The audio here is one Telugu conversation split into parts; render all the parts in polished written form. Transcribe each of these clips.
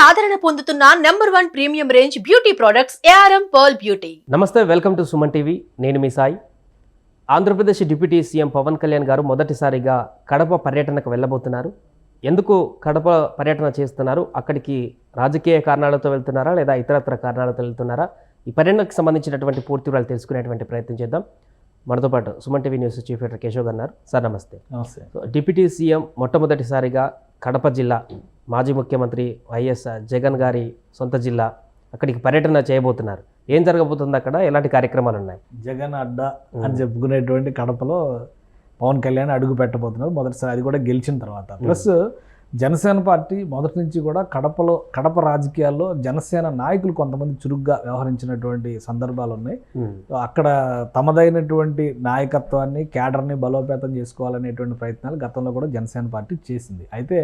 ఆదరణ పొందుతున్న #1 premium range beauty products ARM pearl beauty. నమస్తే, వెల్కమ్ టు సుమన్ టీవీ. నేను మీ సాయి. ఆంధ్రప్రదేశ్ డిప్యూటీ సీఎం పవన్ కళ్యాణ్ గారు మొదటిసారిగా కడప పర్యటనకు వెళ్ళబోతున్నారు. ఎందుకు కడప పర్యటన చేస్తున్నారు? అక్కడికి రాజకీయ కారణాలతో వెళ్తున్నారా లేదా ఇతరత్ర కారణాలతో వెళ్తున్నారా? ఈ పర్యటనకు సంబంధించినటువంటి పూర్తి వివరాలు తెలుసుకునేటువంటి ప్రయత్నం చేద్దాం. మనతో పాటు Suman TV news chief editor Keshav గారు ఉన్నారు. సార్ నమస్తే. నమస్తే. డిప్యూటీ సీఎం మొట్టమొదటిసారిగా కడప జిల్లా, మాజీ ముఖ్యమంత్రి వైఎస్ జగన్ గారి సొంత జిల్లా, అక్కడికి పర్యటన చేయబోతున్నారు. ఏం జరగబోతుంది అక్కడ? ఎలాంటి కార్యక్రమాలు ఉన్నాయి? జగన్ అడ్డా అని చెప్పుకునేటువంటి కడపలో పవన్ కళ్యాణ్ అడుగు పెట్టబోతున్నారు మొదటిసారి, అది కూడా గెలిచిన తర్వాత. ప్లస్ జనసేన పార్టీ మొదటి నుంచి కూడా కడప రాజకీయాల్లో జనసేన నాయకులు కొంతమంది చురుగ్గా వ్యవహరించినటువంటి సందర్భాలు ఉన్నాయి. అక్కడ తమదైనటువంటి నాయకత్వాన్ని, క్యాడర్ని బలోపేతం చేసుకోవాలనేటువంటి ప్రయత్నాలు గతంలో కూడా జనసేన పార్టీ చేసింది. అయితే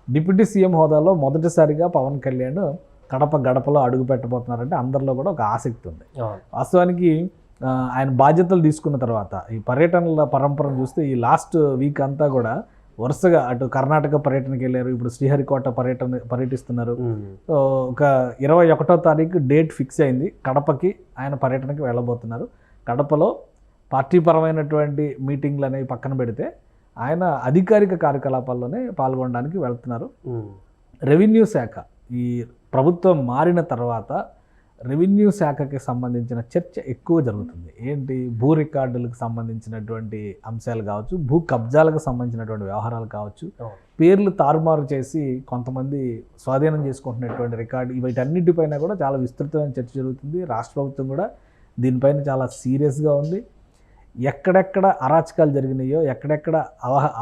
డిప్యూటీ సీఎం హోదాలో మొదటిసారిగా పవన్ కళ్యాణ్ కడప గడపలో అడుగు పెట్టబోతున్నారంటే అందరిలో కూడా ఒక ఆసక్తి ఉంది. వాస్తవానికి ఆయన బాధ్యతలు తీసుకున్న తర్వాత ఈ పర్యటనల పరంపరను చూస్తే ఈ లాస్ట్ వీక్ అంతా కూడా వరుసగా అటు కర్ణాటక పర్యటనకి వెళ్ళారు, ఇప్పుడు శ్రీహరికోట పర్యటిస్తున్నారు. ఒక 21వ తారీఖు డేట్ ఫిక్స్ అయింది, కడపకి ఆయన పర్యటనకి వెళ్ళబోతున్నారు. కడపలో పార్టీపరమైనటువంటి మీటింగ్లు అనేవి పక్కన పెడితే ఆయన అధికారిక కార్యకలాపాల్లోనే పాల్గొనడానికి వెళ్తున్నారు. రెవెన్యూ శాఖ, ఈ ప్రభుత్వం మారిన తర్వాత రెవెన్యూ శాఖకి సంబంధించిన చర్చ ఎక్కువ జరుగుతుంది. ఏంటి, భూ రికార్డులకు సంబంధించినటువంటి అంశాలు కావచ్చు, భూ కబ్జాలకు సంబంధించినటువంటి వ్యవహారాలు కావచ్చు, పేర్లు తారుమారు చేసి కొంతమంది స్వాధీనం చేసుకుంటున్నటువంటి రికార్డు, వీటన్నిటిపైన కూడా చాలా విస్తృతమైన చర్చ జరుగుతుంది. రాష్ట్ర ప్రభుత్వం కూడా దీనిపైన చాలా సీరియస్గా ఉంది. ఎక్కడెక్కడ అరాచకాలు జరిగినాయో, ఎక్కడెక్కడ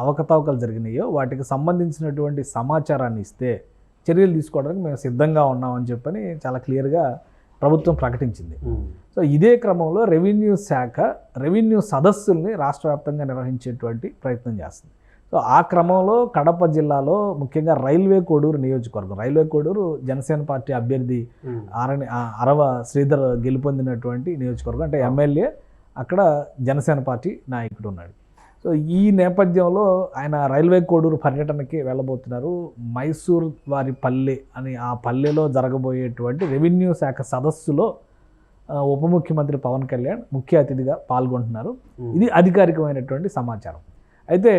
అవకతవకలు జరిగినాయో వాటికి సంబంధించినటువంటి సమాచారాన్ని ఇస్తే చర్యలు తీసుకోవడానికి మేము సిద్ధంగా ఉన్నామని చెప్పని చాలా క్లియర్గా ప్రభుత్వం ప్రకటించింది. సో ఇదే క్రమంలో రెవెన్యూ శాఖ రెవెన్యూ సదస్సుల్ని రాష్ట్ర వ్యాప్తంగా నిర్వహించేటువంటి ప్రయత్నం చేస్తుంది. సో ఆ క్రమంలో కడప జిల్లాలో ముఖ్యంగా రైల్వే కోడూరు నియోజకవర్గం, రైల్వే కోడూరు జనసేన పార్టీ అభ్యర్థి అరవ శ్రీధర్ గెలుపొందినటువంటి నియోజకవర్గం, అంటే ఎమ్మెల్యే అక్కడ జనసేన పార్టీ నాయకుడు ఉన్నాడు. సో ఈ నేపథ్యంలో ఆయన రైల్వే కోడూరు పర్యటనకి వెళ్ళబోతున్నారు. మైసూర్ వారి పల్లె అని ఆ పల్లెలో జరగబోయేటువంటి రెవెన్యూ శాఖ సదస్సులో ఉప ముఖ్యమంత్రి పవన్ కళ్యాణ్ ముఖ్య అతిథిగా పాల్గొంటున్నారు. ఇది అధికారికమైనటువంటి సమాచారం. అయితే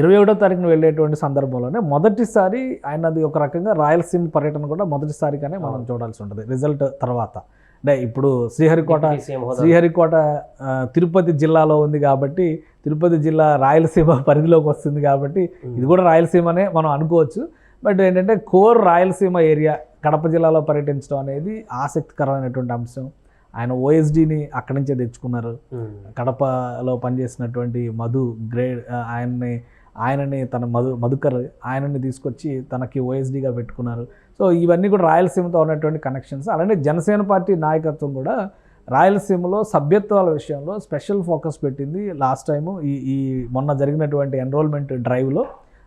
21వ తారీఖున వెళ్ళేటువంటి సందర్భంలోనే మొదటిసారి ఆయనది ఒక రకంగా రాయలసీమ పర్యటన కూడా మొదటిసారిగానే మనం చూడాల్సి ఉంటుంది రిజల్ట్ తర్వాత. అంటే ఇప్పుడు శ్రీహరికోట తిరుపతి జిల్లాలో ఉంది కాబట్టి, తిరుపతి జిల్లా రాయలసీమ పరిధిలోకి వస్తుంది కాబట్టి ఇది కూడా రాయలసీమనే మనం అనుకోవచ్చు. బట్ ఏంటంటే కోర్ రాయలసీమ ఏరియా కడప జిల్లాలో పర్యటించడం అనేది ఆసక్తికరమైనటువంటి అంశం. ఆయన OSDని అక్కడి నుంచే తెచ్చుకున్నారు. కడపలో పనిచేసినటువంటి మధు గ్రేడ్ ఆయనని తన మధుకర్ ఆయనని తీసుకొచ్చి తనకి OSDగా పెట్టుకున్నారు. సో ఇవన్నీ కూడా రాయలసీమతో ఉన్నటువంటి కనెక్షన్స్. అలానే జనసేన పార్టీ నాయకత్వం కూడా రాయలసీమలో సభ్యత్వాల విషయంలో స్పెషల్ ఫోకస్ పెట్టింది. లాస్ట్ టైము ఈ మొన్న జరిగినటువంటి ఎన్రోల్మెంట్ డ్రైవ్లో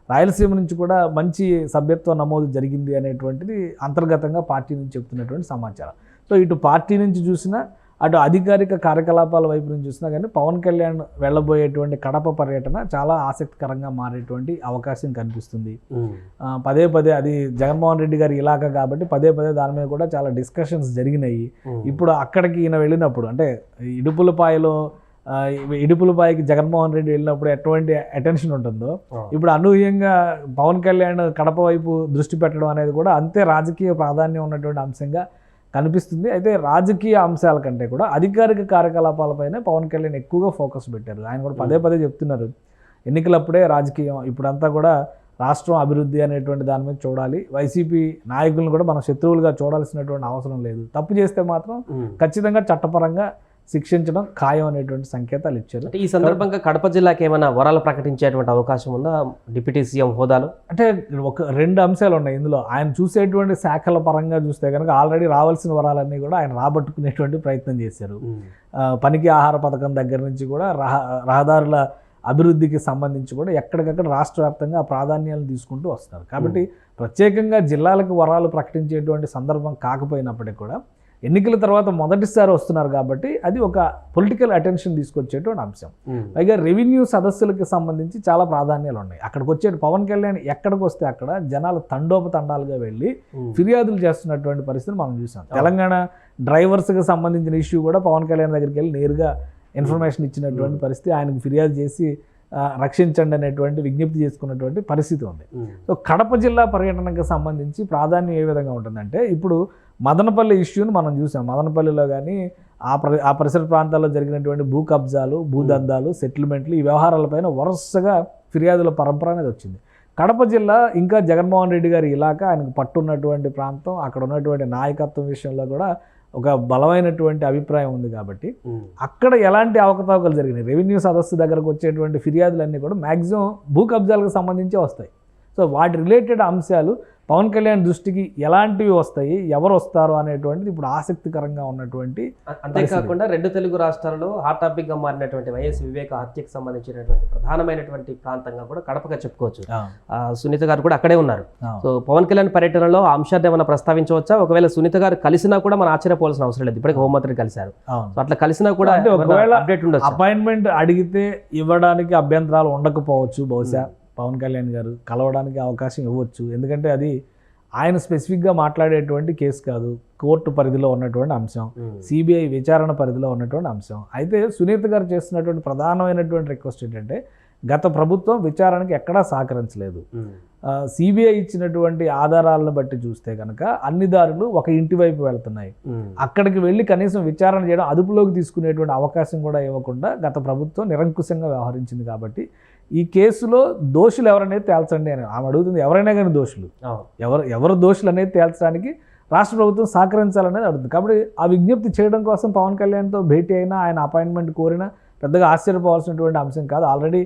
రాయలసీమ నుంచి కూడా మంచి సభ్యత్వ నమోదు జరిగింది అనేటువంటిది అంతర్గతంగా పార్టీ నుంచి చెప్తున్నటువంటి సమాచారం. సో ఇటు పార్టీ నుంచి చూసినా, అటు అధికారిక కార్యకలాపాల వైపు నుంచి చూసినా కానీ పవన్ కళ్యాణ్ వెళ్ళబోయేటువంటి కడప పర్యటన చాలా ఆసక్తికరంగా మారేటువంటి అవకాశం కనిపిస్తుంది. పదే అది జగన్మోహన్ రెడ్డి గారి ఇలాకా కాబట్టి పదే దాని మీద కూడా చాలా డిస్కషన్స్ జరిగినాయి. ఇప్పుడు అక్కడికి ఈయన వెళ్ళినప్పుడు, అంటే ఇడుపులపాయకి జగన్మోహన్ రెడ్డి వెళ్ళినప్పుడు ఎటువంటి అటెన్షన్ ఉంటుందో, ఇప్పుడు అనూహ్యంగా పవన్ కళ్యాణ్ కడప వైపు దృష్టి పెట్టడం అనేది కూడా అంతే రాజకీయ ప్రాధాన్యం ఉన్నటువంటి అంశంగా కనిపిస్తుంది. అయితే రాజకీయ అంశాల కంటే కూడా అధికారిక కార్యకలాపాలపైనే పవన్ కళ్యాణ్ ఎక్కువగా ఫోకస్ పెట్టారు. ఆయన కూడా పదే చెప్తున్నారు, ఎన్నికలప్పుడే రాజకీయం, ఇప్పుడంతా కూడా రాష్ట్రం అభివృద్ధి అనేటువంటి దాని మీద చూడాలి. వైసీపీ నాయకులను కూడా మనం శత్రువులుగా చూడాల్సినటువంటి అవసరం లేదు. తప్పు చేస్తే మాత్రం ఖచ్చితంగా చట్టపరంగా శిక్షించడం ఖాయం అనేటువంటి సంకేతాలు ఇచ్చారు. ఈ సందర్భంగా కడప జిల్లాకి ఏమైనా వరాలు ప్రకటించేటువంటి అవకాశం ఉందా డిప్యూటీ సీఎం హోదాలో? అంటే ఒక 2 అంశాలు ఉన్నాయి ఇందులో. ఆయన చూసేటువంటి శాఖల పరంగా చూస్తే కనుక ఆల్రెడీ రావాల్సిన వరాలన్నీ కూడా ఆయన రాబట్టుకునేటువంటి ప్రయత్నం చేశారు. పనికి ఆహార పథకం దగ్గర నుంచి కూడా రహదారుల అభివృద్ధికి సంబంధించి కూడా ఎక్కడికక్కడ రాష్ట్ర వ్యాప్తంగా ప్రాధాన్యాలు తీసుకుంటూ వస్తున్నారు. కాబట్టి ప్రత్యేకంగా జిల్లాలకు వరాలు ప్రకటించేటువంటి సందర్భం కాకపోయినప్పటికీ కూడా ఎన్నికల తర్వాత మొదటిసారి వస్తున్నారు కాబట్టి అది ఒక పొలిటికల్ అటెన్షన్ తీసుకొచ్చేటువంటి అంశం. పైగా రెవెన్యూ సదస్సులకు సంబంధించి చాలా ప్రాధాన్యాలు ఉన్నాయి. అక్కడికి వచ్చే పవన్ కళ్యాణ్ ఎక్కడికి వస్తే అక్కడ జనాలు తండోపతండాలుగా వెళ్ళి ఫిర్యాదులు చేస్తున్నటువంటి పరిస్థితిని మనం చూసాం. తెలంగాణ డ్రైవర్స్కి సంబంధించిన ఇష్యూ కూడా పవన్ కళ్యాణ్ దగ్గరికి వెళ్ళి నేరుగా ఇన్ఫర్మేషన్ ఇచ్చినటువంటి పరిస్థితి, ఆయనకు ఫిర్యాదు చేసి రక్షించండి అనేటువంటి విజ్ఞప్తి చేసుకున్నటువంటి పరిస్థితి ఉంది. సో కడప జిల్లా పర్యటనకు సంబంధించి ప్రాధాన్యం ఏ విధంగా ఉంటుందంటే, ఇప్పుడు మదనపల్లి ఇష్యూని మనం చూసాం. మదనపల్లిలో కానీ ఆ పరిసర ప్రాంతాల్లో జరిగినటువంటి భూ కబ్జాలు, భూదందాలు, సెటిల్మెంట్లు, ఈ వ్యవహారాలపైన వరుసగా ఫిర్యాదుల పరంపర అనేది వచ్చింది. కడప జిల్లా ఇంకా జగన్మోహన్ రెడ్డి గారి ఇలాకా, ఆయనకు పట్టున్నటువంటి ప్రాంతం, అక్కడ ఉన్నటువంటి నాయకత్వం విషయంలో కూడా ఒక బలమైనటువంటి అభిప్రాయం ఉంది కాబట్టి అక్కడ ఎలాంటి అవకతవకలు జరిగినాయి, రెవెన్యూ సదస్సు దగ్గరకు వచ్చేటువంటి ఫిర్యాదులన్నీ కూడా మ్యాక్సిమం భూ కబ్జాలకు సంబంధించి వస్తాయి. సో వాటి రిలేటెడ్ అంశాలు పవన్ కళ్యాణ్ దృష్టికి ఎలాంటివి వస్తాయి, ఎవరు వస్తారు అనేటువంటిది ఇప్పుడు ఆసక్తికరంగా ఉన్నటువంటి. అంతేకాకుండా 2 తెలుగు రాష్ట్రాలలో హాట్ టాపిక్ గా మారినటువంటి వైఎస్ వివేక హత్యకు సంబంధించినటువంటి ప్రధానమైనటువంటి ప్రాంతంగా కూడా కడపగా చెప్పుకోవచ్చు. సునీత గారు కూడా అక్కడే ఉన్నారు. సో పవన్ కళ్యాణ్ పర్యటనలో ఆ అంశాన్ని ఏమైనా ప్రస్తావించవచ్చా? ఒకవేళ సునీత గారు కలిసినా కూడా మనం ఆశ్చర్యపోవాల్సిన అవసరం లేదు, ఇప్పటికి హోంమంత్రిని కలిశారు. అట్లా కలిసినా కూడా ఒకవేళ అప్డేట్ ఉండొచ్చు. అపాయింట్మెంట్ అడిగితే ఇవ్వడానికి అభ్యంతరాలు ఉండకపోవచ్చు. బహుశా పవన్ కళ్యాణ్ గారు కలవడానికి అవకాశం ఇవ్వచ్చు. ఎందుకంటే అది ఆయన స్పెసిఫిక్గా మాట్లాడేటువంటి కేసు కాదు, కోర్టు పరిధిలో ఉన్నటువంటి అంశం, సిబిఐ విచారణ పరిధిలో ఉన్నటువంటి అంశం. అయితే సునీత గారు చేస్తున్నటువంటి ప్రధానమైనటువంటి రిక్వెస్ట్ ఏంటంటే, గత ప్రభుత్వం విచారణకి ఎక్కడా సహకరించలేదు. సిబిఐ ఇచ్చినటువంటి ఆధారాలను బట్టి చూస్తే కనుక అన్ని దారులు ఒక ఇంటి వైపు వెళ్తున్నాయి. అక్కడికి వెళ్ళి కనీసం విచారణ చేయడం, అదుపులోకి తీసుకునేటువంటి అవకాశం కూడా ఇవ్వకుండా గత ప్రభుత్వం నిరంకుశంగా వ్యవహరించింది. కాబట్టి ఈ కేసులో దోషులు ఎవరనేది తేల్చండి అని ఆమె అడుగుతుంది. ఎవరైనా కానీ దోషులు, ఎవరు దోషులు అనేది తేల్చడానికి రాష్ట్ర ప్రభుత్వం సహకరించాలనేది అడుగుతుంది. కాబట్టి ఆ విజ్ఞప్తి చేయడం కోసం పవన్ కళ్యాణ్తో భేటీ అయినా, ఆయన అపాయింట్మెంట్ కోరినా పెద్దగా ఆశ్చర్యపోవాల్సినటువంటి అంశం కాదు. ఆల్రెడీ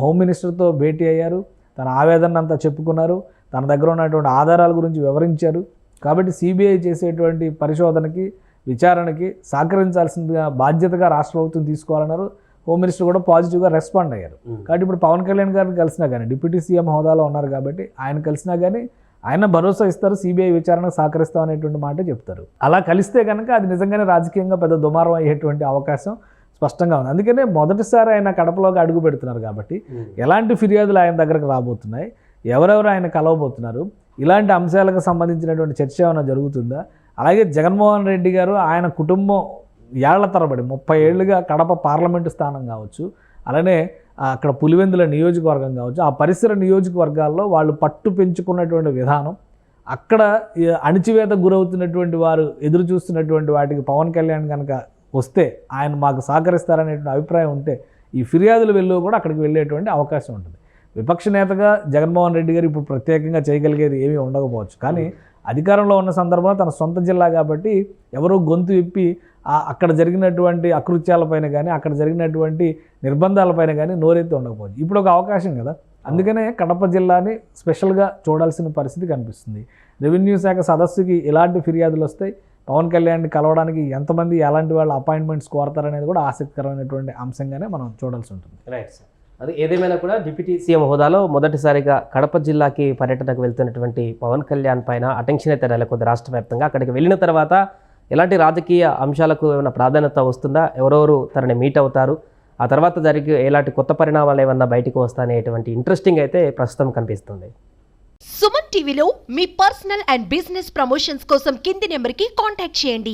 హోమ్ మినిస్టర్తో భేటీ అయ్యారు, తన ఆవేదన అంతా చెప్పుకున్నారు, తన దగ్గర ఉన్నటువంటి ఆధారాల గురించి వివరించారు. కాబట్టి సిబిఐ చేసేటువంటి పరిశోధనకి, విచారణకి సహకరించాల్సిన బాధ్యతగా రాష్ట్ర ప్రభుత్వం తీసుకోవాలన్నారు. హోమ్ మినిస్టర్ కూడా పాజిటివ్గా రెస్పాండ్ అయ్యారు. కాబట్టి ఇప్పుడు పవన్ కళ్యాణ్ గారిని కలిసినా కానీ, డిప్యూటీ సీఎం హోదాలో ఉన్నారు కాబట్టి ఆయన కలిసినా కానీ ఆయన భరోసా ఇస్తారు, సిబిఐ విచారణకు సహకరిస్తాం అనేటువంటి మాట చెప్తారు. అలా కలిస్తే కనుక అది నిజంగానే రాజకీయంగా పెద్ద దుమారం అయ్యేటువంటి అవకాశం స్పష్టంగా ఉంది. అందుకనే మొదటిసారి ఆయన కడపలోకి అడుగు పెడుతున్నారు కాబట్టి ఎలాంటి ఫిర్యాదులు ఆయన దగ్గరకు రాబోతున్నాయి, ఎవరెవరు ఆయన కలవబోతున్నారు, ఇలాంటి అంశాలకు సంబంధించినటువంటి చర్చ ఏమైనా జరుగుతుందా? అలాగే జగన్మోహన్ రెడ్డి గారు, ఆయన కుటుంబం ఏళ్ల తరబడి 30 ఏళ్లుగా కడప పార్లమెంటు స్థానం కావచ్చు, అలానే అక్కడ పులివెందుల నియోజకవర్గం కావచ్చు, ఆ పరిసర నియోజకవర్గాల్లో వాళ్ళు పట్టు పెంచుకున్నటువంటి విధానం, అక్కడ అణిచివేత గురవుతున్నటువంటి వారు ఎదురు చూస్తున్నటువంటి వాటికి పవన్ కళ్యాణ్ కనుక వస్తే ఆయన మాకు సహకరిస్తారనేటువంటి అభిప్రాయం ఉంటే ఈ ఫిర్యాదుల వెళ్ళు కూడా అక్కడికి వెళ్ళేటువంటి అవకాశం ఉంటుంది. విపక్ష నేతగా జగన్మోహన్ రెడ్డి గారు ఇప్పుడు ప్రత్యేకంగా చేయగలిగేది ఏమీ ఉండకపోవచ్చు. కానీ అధికారంలో ఉన్న సందర్భంలో తన సొంత జిల్లా కాబట్టి ఎవరో గొంతు విప్పి అక్కడ జరిగినటువంటి అకృత్యాలపైన కానీ, అక్కడ జరిగినటువంటి నిర్బంధాలపైన కానీ నోరెత్తి ఉండకపోవచ్చు. ఇప్పుడు ఒక అవకాశం కదా, అందుకనే కడప జిల్లాని స్పెషల్గా చూడాల్సిన పరిస్థితి కనిపిస్తుంది. రెవెన్యూ శాఖ సదస్సుకి ఎలాంటి ఫిర్యాదులు వస్తాయి, పవన్ కళ్యాణ్ని కలవడానికి ఎంతమంది ఎలాంటి వాళ్ళు అపాయింట్మెంట్స్ కోరతారనేది కూడా ఆసక్తికరమైనటువంటి అంశంగానే మనం చూడాల్సి ఉంటుంది. Right sir. అది ఏదేమైనా కూడా డిప్యూటీ సీఎం హోదాలో మొదటిసారిగా కడప జిల్లాకి పర్యటనకు వెళ్తున్నటువంటి పవన్ కళ్యాణ్ పైన అటెన్షన్ అయితే నెలకొంది రాష్ట్ర వ్యాప్తంగా. అక్కడికి వెళ్ళిన తర్వాత ఎలాంటి రాజకీయ అంశాలకు ఏమైనా ప్రాధాన్యత వస్తుందా, ఎవరెవరు తనని మీట్ అవుతారు, ఆ తర్వాత జరిగే ఎలాంటి కొత్త పరిణామాలు ఏమన్నా బయటకు వస్తాయనేటువంటి ఇంట్రెస్టింగ్ అయితే ప్రస్తుతం కనిపిస్తుంది. సుమన్ టీవీలో మీ పర్సనల్ అండ్ బిజినెస్ ప్రమోషన్స్ కోసం కింది నెంబర్కి కాంటాక్ట్ చేయండి.